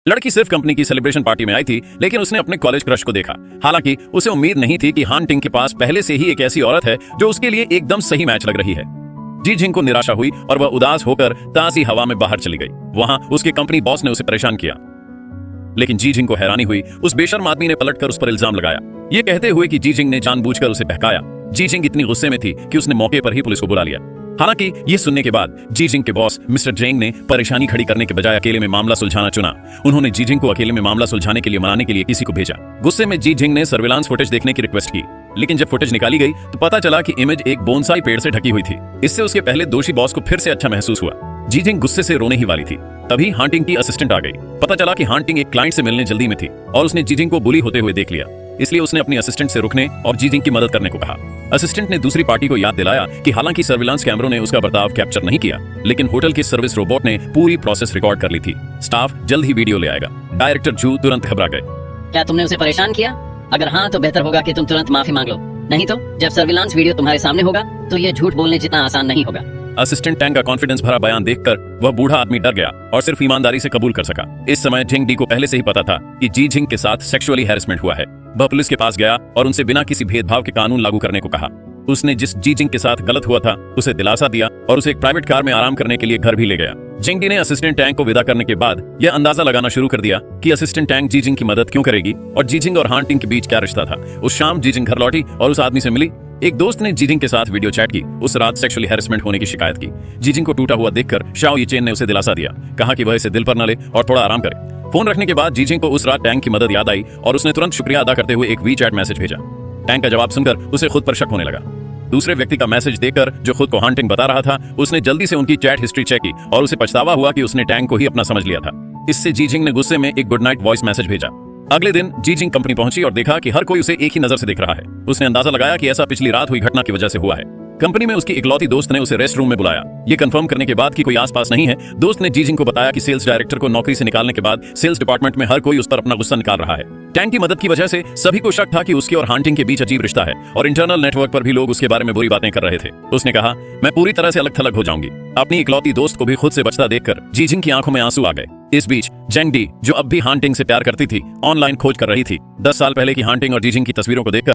लड़की सिर्फ कंपनी की सेलिब्रेशन पार्टी में आई थी, लेकिन उसने अपने कॉलेज क्रश को देखा। हालांकि उसे उम्मीद नहीं थी कि हान टिंग के पास पहले से ही एक ऐसी औरत है जो उसके लिए एकदम सही मैच लग रही है। जी जिंग को निराशा हुई और वह उदास होकर ताजी हवा में बाहर चली गई। वहां उसके कंपनी बॉस ने उसे परेशान किया, लेकिन जी जिंग को हैरानी हुई। उस बेशर्म आदमी ने पलटकर उस पर इल्जाम लगाया, ये कहते हुए कि जी जिंग ने जानबूझकर उसे बहकाया। जी जिंग इतनी गुस्से में थी कि उसने मौके पर ही पुलिस को बुला लिया। हालांकि ये सुनने के बाद जी जिंग के बॉस मिस्टर जेंग ने परेशानी खड़ी करने के बजाय अकेले में मामला सुलझाना चुना। उन्होंने जी जिंग को अकेले में मामला सुलझाने के लिए मनाने के लिए किसी को भेजा। गुस्से में जी जिंग ने सर्विलांस फुटेज देखने की रिक्वेस्ट की, लेकिन जब फुटेज निकाली गई तो पता चला कि इमेज एक बोनसाई पेड़ से ढकी हुई थी। इससे उसके पहले दोषी बॉस को फिर से अच्छा महसूस हुआ। जी जिंग गुस्से से रोने ही वाली थी, तभी हान टिंग की असिस्टेंट आ गई। पता चला कि हान टिंग एक क्लाइंट से मिलने जल्दी में थी और उसने जी जिंग को बुली होते हुए देख लिया, इसलिए उसने अपनी असिस्टेंट से रुकने और जी जिंग की मदद करने को कहा। असिस्टेंट ने दूसरी पार्टी को याद दिलाया कि हालांकि सर्विलांस कैमरों ने उसका बर्ताव कैप्चर नहीं किया, लेकिन होटल के सर्विस रोबोट ने पूरी प्रोसेस रिकॉर्ड कर ली थी। स्टाफ जल्द ही वीडियो ले आएगा। डायरेक्टर जू तुरंत घबरा गए। क्या तुमने उसे परेशान किया? अगर हाँ तो बेहतर होगा कि तुम तुरंत माफी मांग लो, नहीं तो जब सर्विलांस वीडियो तुम्हारे सामने होगा तो ये झूठ बोलने जितना आसान नहीं होगा। असिस्टेंट टैंग का कॉन्फिडेंस भरा बयान देखकर वह बूढ़ा आदमी डर गया और सिर्फ ईमानदारी से कबूल कर सका। इस समय जिंग डी को पहले से ही पता था कि जी जिंग के साथ सेक्सुअली हैरेसमेंट हुआ है। वह पुलिस के पास गया और उनसे बिना किसी भेदभाव के कानून लागू करने को कहा। उसने जिस जी जिंग के साथ गलत हुआ था उसे दिलासा दिया और उसे एक प्राइवेट कार में आराम करने के लिए घर भी ले गया। जिंग डी ने असिस्टेंट टैंग को विदा करने के बाद यह अंदाजा लगाना शुरू कर दिया कि असिस्टेंट टैंग जी जिंग की मदद क्यों करेगी और जी जिंग और हान टिंग के बीच क्या रिश्ता था। उस शाम जी जिंग घर लौटी और उस आदमी से मिली। एक दोस्त ने जी जिंग के साथ वीडियो चैट की। उस रात सेक्सुअली हैरेसमेंट होने की शिकायत की। जी जिंग को टूटा हुआ देखकर शाओ येचेन ने उसे दिलासा दिया, कहा कि वह इसे दिल पर न ले और थोड़ा आराम करे। फोन रखने के बाद जी जिंग को उस रात टैंग की मदद याद आई और उसने तुरंत शुक्रिया अदा करते हुए एक वी चैट मैसेज भेजा। टैंग का जवाब सुनकर उसे खुद पर शक होने लगा। दूसरे व्यक्ति का मैसेज देखकर जो खुद को हान टिंग बता रहा था, उसने जल्दी से उनकी चैट हिस्ट्री चेक की और उसे पछतावा हुआ कि उसने टैंग को ही अपना समझ लिया था। इससे जी जिंग ने गुस्से में एक गुड नाइट वॉइस मैसेज भेजा। अगले दिन जी जिंग कंपनी पहुंची और देखा कि हर कोई उसे एक ही नजर से देख रहा है। उसने अंदाजा लगाया कि ऐसा पिछली रात हुई घटना की वजह से हुआ है। कंपनी में उसकी इकलौती दोस्त ने उसे रेस्ट रूम में बुलाया। ये कंफर्म करने के बाद कि कोई आसपास नहीं है, दोस्त ने जी जिंग को बताया कि सेल्स डायरेक्टर को नौकरी से निकालने के बाद सेल्स डिपार्टमेंट में हर कोई उस पर अपना गुस्सा निकाल रहा है। टैंग की मदद की वजह से सभी को शक था कि उसके और हान टिंग के बीच अजीब रिश्ता है और इंटरनल नेटवर्क पर भी लोग उसके बारे में बुरी बातें कर रहे थे। उसने कहा, मैं पूरी तरह से अलग थलग हो जाऊंगी। अपनी इकलौती दोस्त को भी खुद से बचता देखकर जी जिंग की आंखों में आंसू आ गए। इस बीच जेंग डी, जो अब भी हान टिंग से प्यार करती थी, ऑनलाइन खोज कर रही थी। 10 साल पहले की हान टिंग और जी जिंग की तस्वीरों को देखकर